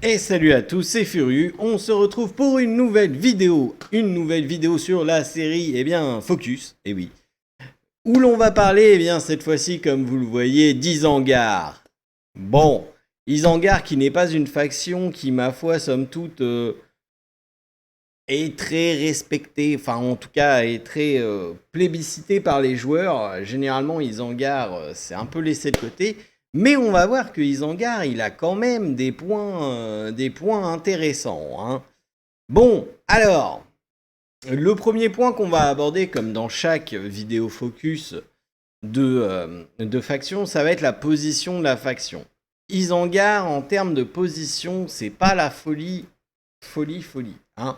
Et salut à tous, c'est Furieux, on se retrouve pour une nouvelle vidéo sur la série, Focus, et oui, où l'on va parler, cette fois-ci, comme vous le voyez, d'Isengard. Bon, Isengard qui n'est pas une faction qui, ma foi, somme toute, est très respectée, enfin en tout cas est très plébiscitée par les joueurs. Généralement, Isengard, c'est un peu laissé de côté. Mais on va voir que Isengard, il a quand même des points intéressants, hein. Bon, alors, le premier point qu'on va aborder, comme dans chaque vidéo focus de faction, ça va être la position de la faction. Isengard, en termes de position, c'est pas la folie, hein.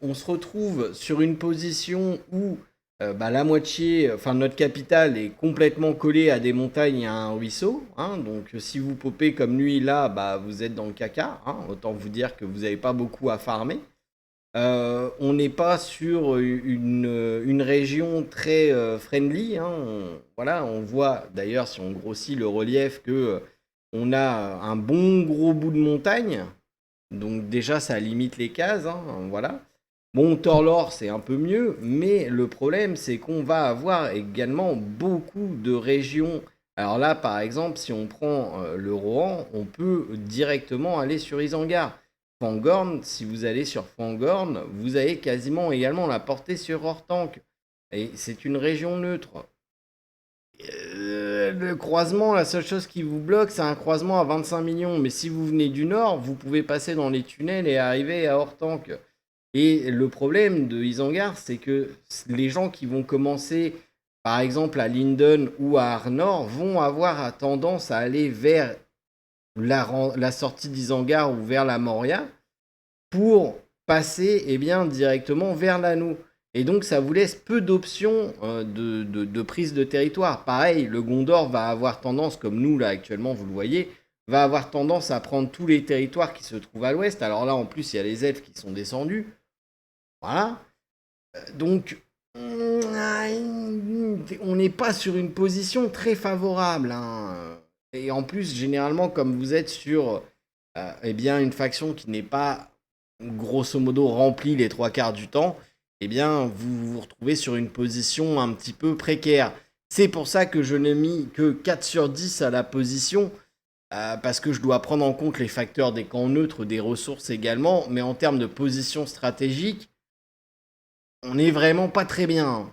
On se retrouve sur une position où la moitié, enfin notre capitale est complètement collée à des montagnes et à un ruisseau, hein. Donc si vous popez comme lui là, vous êtes dans le caca, hein. Autant vous dire que vous n'avez pas beaucoup à farmer. On n'est pas sur une région très friendly, hein. Voilà, on voit d'ailleurs si on grossit le relief que on a un bon gros bout de montagne. Donc déjà, ça limite les cases, hein, voilà. Bon, Torlor, c'est un peu mieux, mais le problème, c'est qu'on va avoir également beaucoup de régions. Alors là, par exemple, si on prend le Rohan, on peut directement aller sur Isengard. Fangorn, si vous allez sur Fangorn, vous avez quasiment également la portée sur Hortank. Et c'est une région neutre. Le croisement, la seule chose qui vous bloque, c'est un croisement à 25 millions. Mais si vous venez du nord, vous pouvez passer dans les tunnels et arriver à Hortank. Et le problème de Isengard, c'est que les gens qui vont commencer, par exemple à Linden ou à Arnor, vont avoir tendance à aller vers la sortie d'Isengard ou vers la Moria pour passer directement vers l'anneau. Et donc ça vous laisse peu d'options de prise de territoire. Pareil, le Gondor va avoir tendance, comme nous là actuellement, vous le voyez, va avoir tendance à prendre tous les territoires qui se trouvent à l'ouest. Alors là, en plus, il y a les elfes qui sont descendus. Voilà. Donc, on n'est pas sur une position très favorable, hein. Et en plus, généralement, comme vous êtes sur une faction qui n'est pas grosso modo remplie les trois quarts du temps, vous vous retrouvez sur une position un petit peu précaire. C'est pour ça que je n'ai mis que 4 sur 10 à la position, parce que je dois prendre en compte les facteurs des camps neutres, des ressources également, mais en termes de position stratégique, on n'est vraiment pas très bien.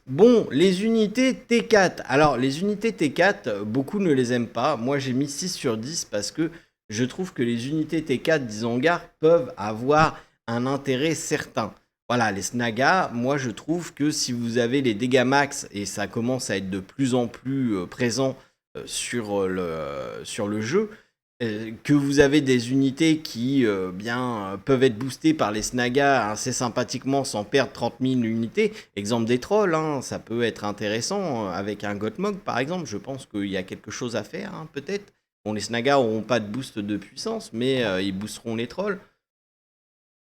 Bon, les unités T4. Alors, les unités T4, beaucoup ne les aiment pas. Moi, j'ai mis 6 sur 10 parce que je trouve que les unités T4 d'Isengard peuvent avoir un intérêt certain. Voilà, les Snagas, moi je trouve que si vous avez les dégâts max, et ça commence à être de plus en plus présent sur le jeu, que vous avez des unités qui peuvent être boostées par les Snagas assez sympathiquement sans perdre 30 000 unités. Exemple des trolls, hein, ça peut être intéressant avec un Gothmog par exemple. Je pense qu'il y a quelque chose à faire, hein, peut-être. Bon, les Snagas n'auront pas de boost de puissance, mais ils boosteront les trolls.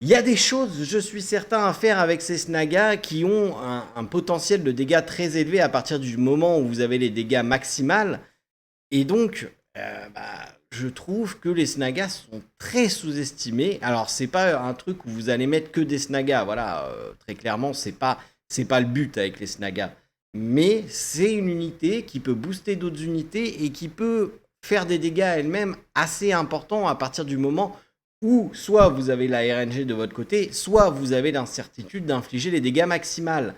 Il y a des choses, je suis certain, à faire avec ces Snagas qui ont un potentiel de dégâts très élevé à partir du moment où vous avez les dégâts maximales. Et donc, je trouve que les Snagas sont très sous-estimés. Alors, c'est pas un truc où vous allez mettre que des Snagas. Voilà, très clairement, c'est pas le but avec les Snagas. Mais c'est une unité qui peut booster d'autres unités et qui peut faire des dégâts elle-même assez importants à partir du moment où soit vous avez la RNG de votre côté, soit vous avez l'incertitude d'infliger les dégâts maximales.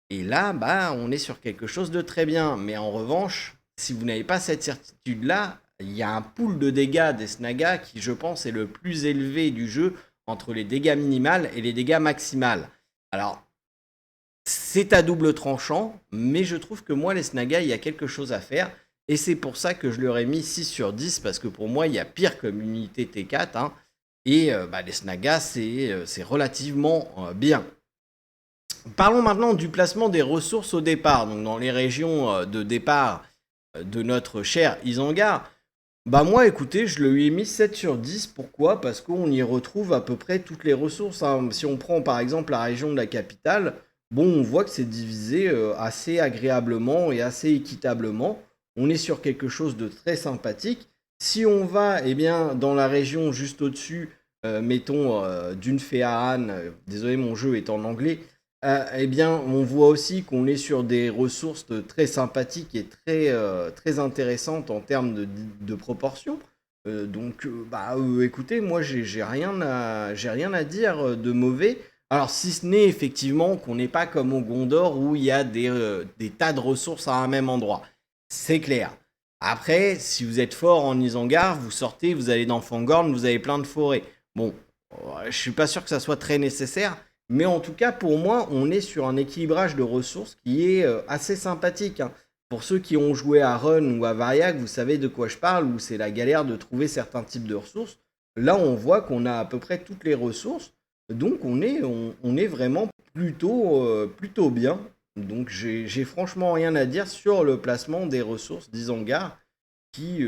Et là, on est sur quelque chose de très bien. Mais en revanche, si vous n'avez pas cette certitude-là, il y a un pool de dégâts des Snagas qui, je pense, est le plus élevé du jeu entre les dégâts minimales et les dégâts maximales. Alors, c'est à double tranchant, mais je trouve que moi, les Snagas, il y a quelque chose à faire. Et c'est pour ça que je leur ai mis 6 sur 10, parce que pour moi, il y a pire comme unité T4, hein. Et les Snagas, c'est relativement bien. Parlons maintenant du placement des ressources au départ, donc dans les régions de départ de notre cher Isengard. Moi écoutez, je lui ai mis 7 sur 10, pourquoi? Parce qu'on y retrouve à peu près toutes les ressources, hein. Si on prend par exemple la région de la capitale, on voit que c'est divisé assez agréablement et assez équitablement. On est sur quelque chose de très sympathique. Si on va eh bien, dans la région juste au-dessus, mettons d'une Féaran, désolé mon jeu est en anglais, eh bien on voit aussi qu'on est sur des ressources très sympathiques et très intéressantes en termes de proportions. Écoutez, moi j'ai rien à dire de mauvais. Alors si ce n'est effectivement qu'on n'est pas comme au Gondor où il y a des tas de ressources à un même endroit. C'est clair. Après, si vous êtes fort en Isengard, vous sortez, vous allez dans Fangorn, vous avez plein de forêts. Bon, je suis pas sûr que ça soit très nécessaire, mais en tout cas, pour moi, on est sur un équilibrage de ressources qui est assez sympathique, hein. Pour ceux qui ont joué à Run ou à Variag, vous savez de quoi je parle, où c'est la galère de trouver certains types de ressources. Là, on voit qu'on a à peu près toutes les ressources, donc on est vraiment plutôt bien. Donc j'ai franchement rien à dire sur le placement des ressources d'Isengard qui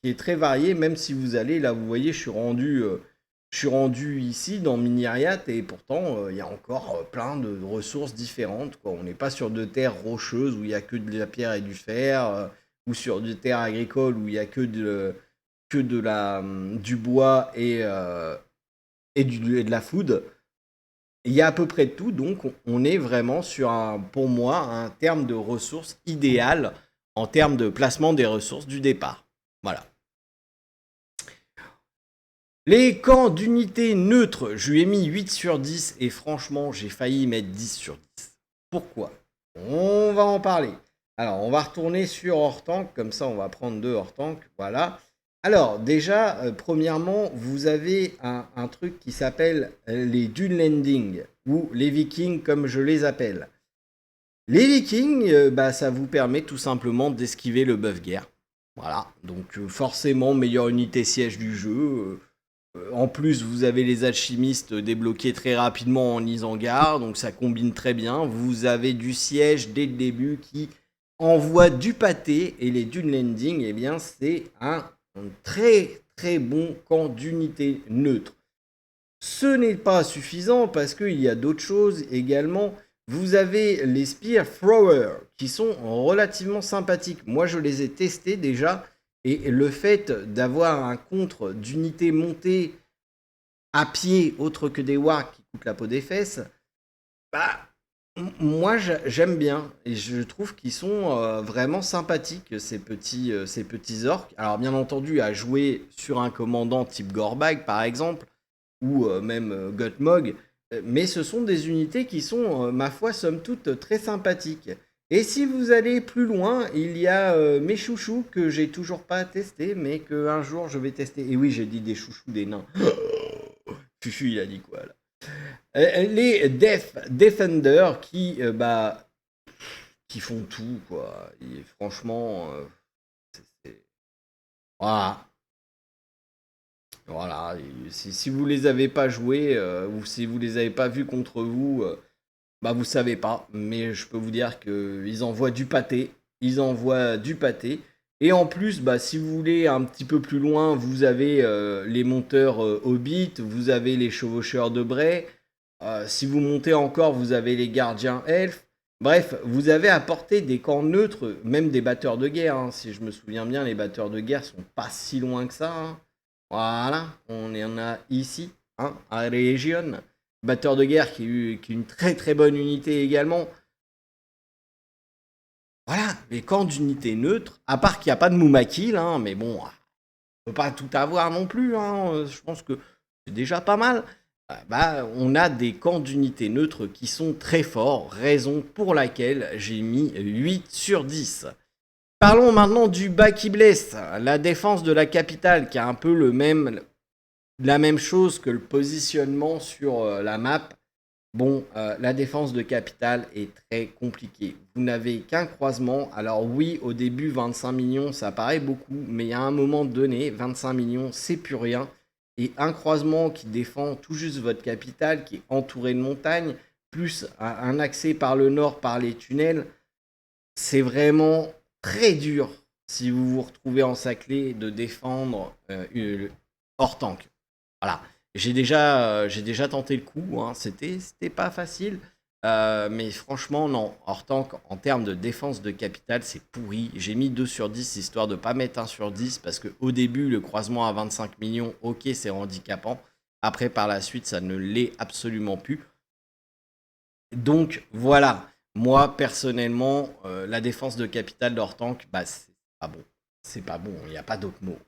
est très varié, même si vous allez, là vous voyez, je suis rendu ici dans Miniriat et pourtant il y a encore plein de ressources différentes, quoi. On n'est pas sur de terres rocheuses où il n'y a que de la pierre et du fer, ou sur des terres agricoles où il n'y a que du bois et de la food. Il y a à peu près de tout, donc on est vraiment sur pour moi, un terme de ressources idéal en termes de placement des ressources du départ. Voilà. Les camps d'unité neutre, je lui ai mis 8 sur 10 et franchement, j'ai failli mettre 10 sur 10. Pourquoi? On va en parler. Alors, on va retourner sur Hortank, comme ça on va prendre deux Hortank, voilà. Alors, déjà, premièrement, vous avez un truc qui s'appelle les Dune Landing, ou les Vikings comme je les appelle. Les Vikings, ça vous permet tout simplement d'esquiver le buff guerre. Voilà, donc forcément, meilleure unité siège du jeu. En plus, vous avez les alchimistes débloqués très rapidement en Isengard, donc ça combine très bien. Vous avez du siège dès le début qui envoie du pâté, et les Dune Landing, eh bien, c'est un très très bon camp d'unité neutre. Ce n'est pas suffisant parce qu'il y a d'autres choses également. Vous avez les Spear Throwers qui sont relativement sympathiques. Moi, je les ai testés déjà. Et le fait d'avoir un contre d'unité montée à pied autre que des wargs qui coûtent la peau des fesses, bah, moi j'aime bien. Et je trouve qu'ils sont vraiment sympathiques, ces petits orques. Alors, bien entendu, à jouer sur un commandant type Gorbag, par exemple, ou même Gutmog, mais ce sont des unités qui sont, ma foi, somme toute, très sympathiques. Et si vous allez plus loin, il y a mes chouchous que j'ai toujours pas testé, mais qu'un jour je vais tester. Et oui, j'ai dit des chouchous, des nains. Fufu, il a dit quoi là? Les Defender qui font tout, quoi. Et franchement, voilà. Voilà, si vous les avez pas joués, ou si vous les avez pas vus contre vous, vous savez pas. Mais je peux vous dire qu'ils envoient du pâté. Ils envoient du pâté. Et en plus, si vous voulez un petit peu plus loin, vous avez les monteurs Hobbit, vous avez les chevaucheurs de Bray. Si vous montez encore, vous avez les gardiens elfes. Bref, vous avez apporté des camps neutres, même des batteurs de guerre, hein. Si je me souviens bien, les batteurs de guerre sont pas si loin que ça, hein. Voilà, on en a ici, hein, à Région. Batteur de guerre qui est une très très bonne unité également. Voilà, les camps d'unité neutre, à part qu'il n'y a pas de Moumakil, hein, mais bon, on peut pas tout avoir non plus, hein, je pense que c'est déjà pas mal. On a des camps d'unité neutre qui sont très forts, raison pour laquelle j'ai mis 8 sur 10. Parlons maintenant du bas qui blesse, la défense de la capitale qui a un peu la même chose que le positionnement sur la map. Bon, la défense de capitale est très compliquée. Vous n'avez qu'un croisement. Alors oui, au début, 25 millions, ça paraît beaucoup, mais à un moment donné, 25 millions, c'est plus rien. Et un croisement qui défend tout juste votre capitale, qui est entouré de montagnes, plus un accès par le nord, par les tunnels, c'est vraiment très dur si vous vous retrouvez encerclé de défendre hors tank. Voilà. J'ai déjà tenté le coup, hein. C'était pas facile. Mais franchement, non. Hors tank, en termes de défense de capital, c'est pourri. J'ai mis 2 sur 10 histoire de pas mettre 1 sur 10 parce qu'au début, le croisement à 25 millions, ok, c'est handicapant. Après, par la suite, ça ne l'est absolument plus. Donc voilà, moi personnellement, la défense de capital d'hors tank, bah c'est pas bon. C'est pas bon, il n'y a pas d'autre mot.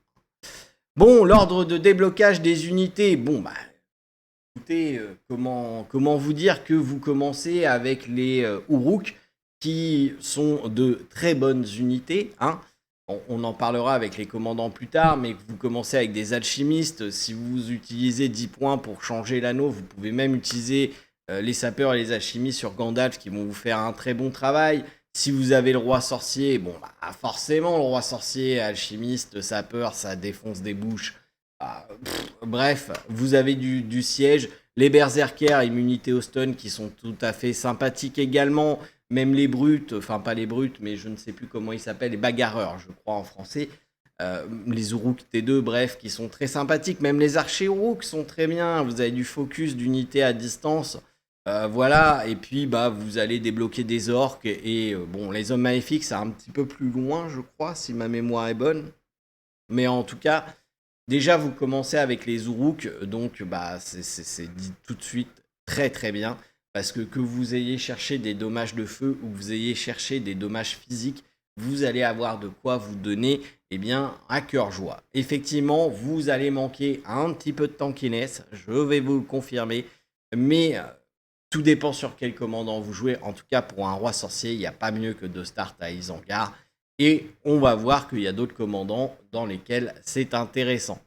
Bon, l'ordre de déblocage des unités, bon bah écoutez, comment vous dire que vous commencez avec les Uruk qui sont de très bonnes unités, hein. On en parlera avec les commandants plus tard, mais vous commencez avec des alchimistes. Si vous utilisez 10 points pour changer l'anneau, vous pouvez même utiliser les sapeurs et les alchimistes sur Gandalf qui vont vous faire un très bon travail. Si vous avez le roi sorcier, bon, bah, forcément, le roi sorcier, alchimiste, sapeur, ça défonce des bouches. Bref, vous avez du siège. Les berserkers, immunité au stun, qui sont tout à fait sympathiques également. Même les brutes, enfin pas les brutes, mais je ne sais plus comment ils s'appellent, les bagarreurs, je crois en français. Les Uruk T2, bref, qui sont très sympathiques. Même les archers Uruk sont très bien. Vous avez du focus d'unité à distance. Voilà, et puis bah vous allez débloquer des orques et bon, les hommes maléfiques, c'est un petit peu plus loin, je crois, si ma mémoire est bonne. Mais en tout cas, déjà vous commencez avec les Uruk, donc bah c'est dit tout de suite très très bien, parce que vous ayez cherché des dommages de feu ou que vous ayez cherché des dommages physiques, vous allez avoir de quoi vous donner eh bien à cœur joie. Effectivement, vous allez manquer un petit peu de tankiness, je vais vous le confirmer, mais tout dépend sur quel commandant vous jouez. En tout cas, pour un roi sorcier, il n'y a pas mieux que de start à Isengard. Et on va voir qu'il y a d'autres commandants dans lesquels c'est intéressant.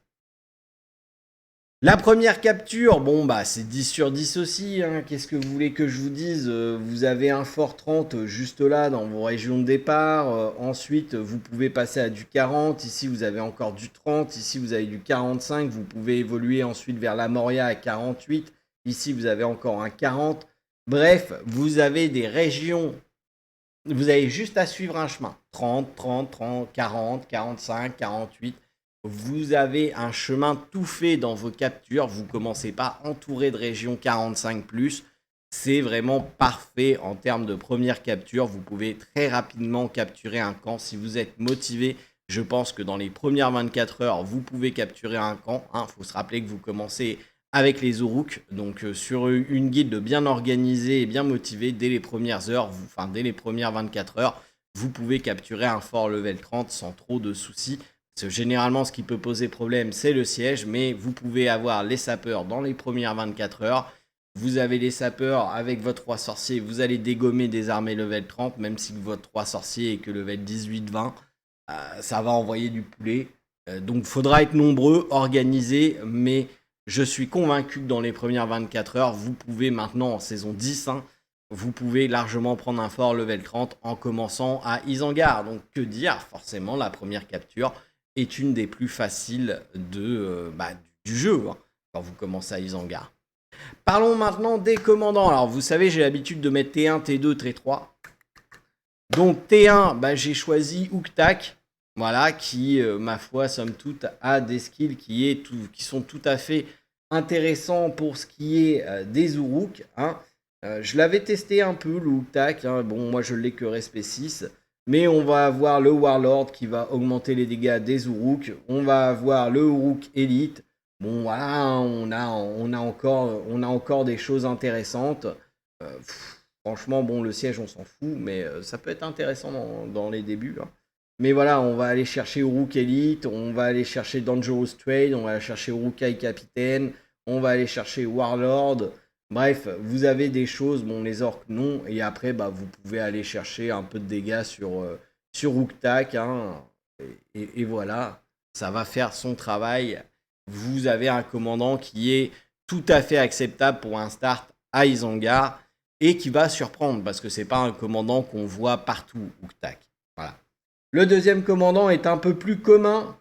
La première capture, bon bah c'est 10 sur 10 aussi, hein. Qu'est-ce que vous voulez que je vous dise? Vous avez un fort 30 juste là dans vos régions de départ. Ensuite, vous pouvez passer à du 40. Ici, vous avez encore du 30. Ici, vous avez du 45. Vous pouvez évoluer ensuite vers la Moria à 48. Ici, vous avez encore un 40. Bref, vous avez des régions. Vous avez juste à suivre un chemin. 30, 30, 30, 40, 45, 48. Vous avez un chemin tout fait dans vos captures. Vous ne commencez pas entouré de régions 45+. C'est vraiment parfait en termes de première capture. Vous pouvez très rapidement capturer un camp. Si vous êtes motivé, je pense que dans les premières 24 heures, vous pouvez capturer un camp. Il faut se rappeler que vous commencez avec les Uruk, donc sur une guilde bien organisée et bien motivée, dès les premières heures, enfin dès les premières 24 heures, vous pouvez capturer un fort level 30 sans trop de soucis. Parce que généralement, ce qui peut poser problème, c'est le siège, mais vous pouvez avoir les sapeurs dans les premières 24 heures. Vous avez les sapeurs avec votre roi sorcier, vous allez dégommer des armées level 30, même si votre roi sorcier est que level 18-20, ça va envoyer du poulet. Donc il faudra être nombreux, organisés, mais je suis convaincu que dans les premières 24 heures, vous pouvez maintenant en saison 10, hein, vous pouvez largement prendre un fort level 30 en commençant à Isengard. Donc que dire, forcément la première capture est une des plus faciles du jeu, hein, quand vous commencez à Isengard. Parlons maintenant des commandants. Alors vous savez, j'ai l'habitude de mettre T1, T2, T3. Donc T1, j'ai choisi Uktak, voilà, qui, ma foi, somme toute, a des skills qui sont tout à fait intéressants pour ce qui est des Uruk, hein. Je l'avais testé un peu, le Uktak, hein. Bon, moi je l'ai que respect 6, mais on va avoir le Warlord qui va augmenter les dégâts des Uruk, on va avoir le Uruk Elite. Bon, voilà, on a encore des choses intéressantes. Franchement, bon, le siège, on s'en fout, mais ça peut être intéressant dans les débuts, hein. Mais voilà, on va aller chercher Uruk Elite, on va aller chercher Dangerous Trade, on va aller chercher Urukai Capitaine, on va aller chercher Warlord. Bref, vous avez des choses, bon, les orques, non. Et après, vous pouvez aller chercher un peu de dégâts sur Uktak, hein. Et voilà, ça va faire son travail. Vous avez un commandant qui est tout à fait acceptable pour un start à Isengard et qui va surprendre parce que c'est pas un commandant qu'on voit partout, Uktak. Voilà. Le deuxième commandant est un peu plus commun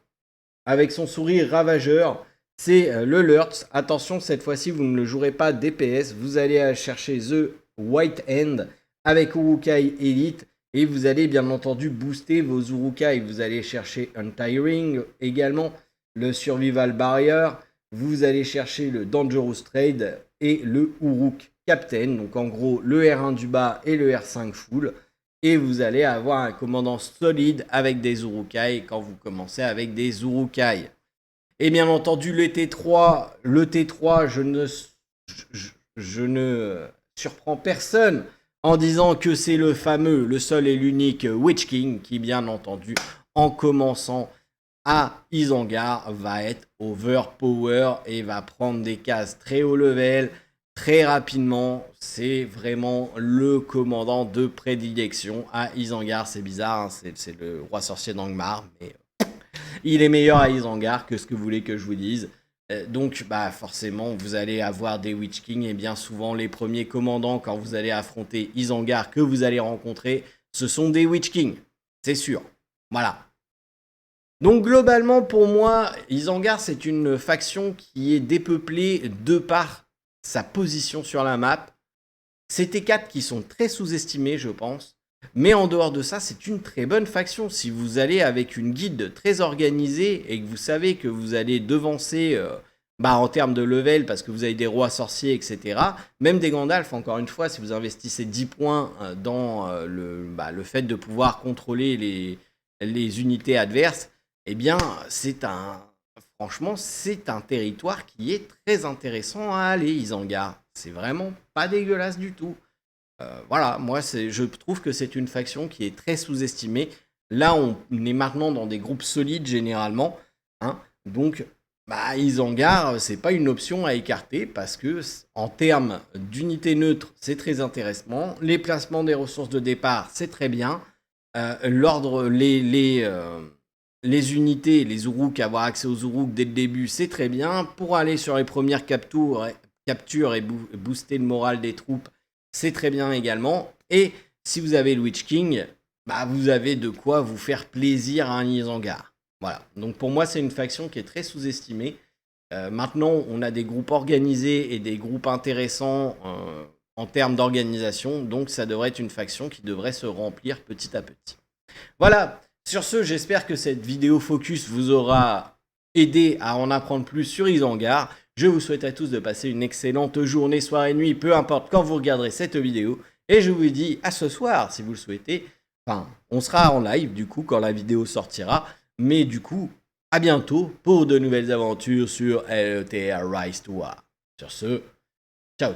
avec son sourire ravageur. C'est le Lurtz. Attention, cette fois-ci, vous ne le jouerez pas DPS. Vous allez chercher The White Hand avec Urukai Elite. Et vous allez bien entendu booster vos Urukai. Vous allez chercher Untiring également, le Survival Barrier. Vous allez chercher le Dangerous Trade et le Uruk. Captain, donc en gros le R1 du bas et le R5 full. Et vous allez avoir un commandant solide avec des Uruk-hai quand vous commencez avec des Uruk-hai. Et bien entendu, le T3, je ne surprends personne en disant que c'est le fameux, le seul et l'unique Witch King qui, bien entendu, en commençant à Isengard, va être overpower et va prendre des cases très haut level, très rapidement. C'est vraiment le commandant de prédilection à Isengard. C'est bizarre, hein, c'est le roi sorcier d'Angmar, mais il est meilleur à Isengard que ce que vous voulez que je vous dise. Donc, forcément, vous allez avoir des Witch King et bien souvent, les premiers commandants, quand vous allez affronter Isengard que vous allez rencontrer, ce sont des Witch King. C'est sûr. Voilà. Donc, globalement, pour moi, Isengard, c'est une faction qui est dépeuplée de par sa position sur la map. C'est T4 qui sont très sous-estimés, je pense. Mais en dehors de ça, c'est une très bonne faction. Si vous allez avec une guilde très organisée et que vous savez que vous allez devancer en termes de level parce que vous avez des rois sorciers, etc. Même des Gandalf, encore une fois, si vous investissez 10 points dans le fait de pouvoir contrôler les unités adverses, eh bien, franchement, c'est un territoire qui est très intéressant à aller, Isengard. C'est vraiment pas dégueulasse du tout. Voilà, moi je trouve que c'est une faction qui est très sous-estimée. Là, on est maintenant dans des groupes solides généralement, hein, donc Isengard, c'est pas une option à écarter parce que en termes d'unité neutre, c'est très intéressant. Les placements des ressources de départ, c'est très bien. L'ordre, les unités, les Uruk, avoir accès aux Uruk dès le début, c'est très bien. Pour aller sur les premières captures et booster le moral des troupes, c'est très bien également. Et si vous avez le Witch King, vous avez de quoi vous faire plaisir à un Isengard. Voilà. Donc pour moi, c'est une faction qui est très sous-estimée. Maintenant, on a des groupes organisés et des groupes intéressants en termes d'organisation. Donc ça devrait être une faction qui devrait se remplir petit à petit. Voilà. Sur ce, j'espère que cette vidéo focus vous aura aidé à en apprendre plus sur Isengard. Je vous souhaite à tous de passer une excellente journée, soirée, nuit, peu importe quand vous regarderez cette vidéo. Et je vous dis à ce soir, si vous le souhaitez. Enfin, on sera en live du coup quand la vidéo sortira. Mais du coup, à bientôt pour de nouvelles aventures sur LETR Rise to War. Sur ce, ciao.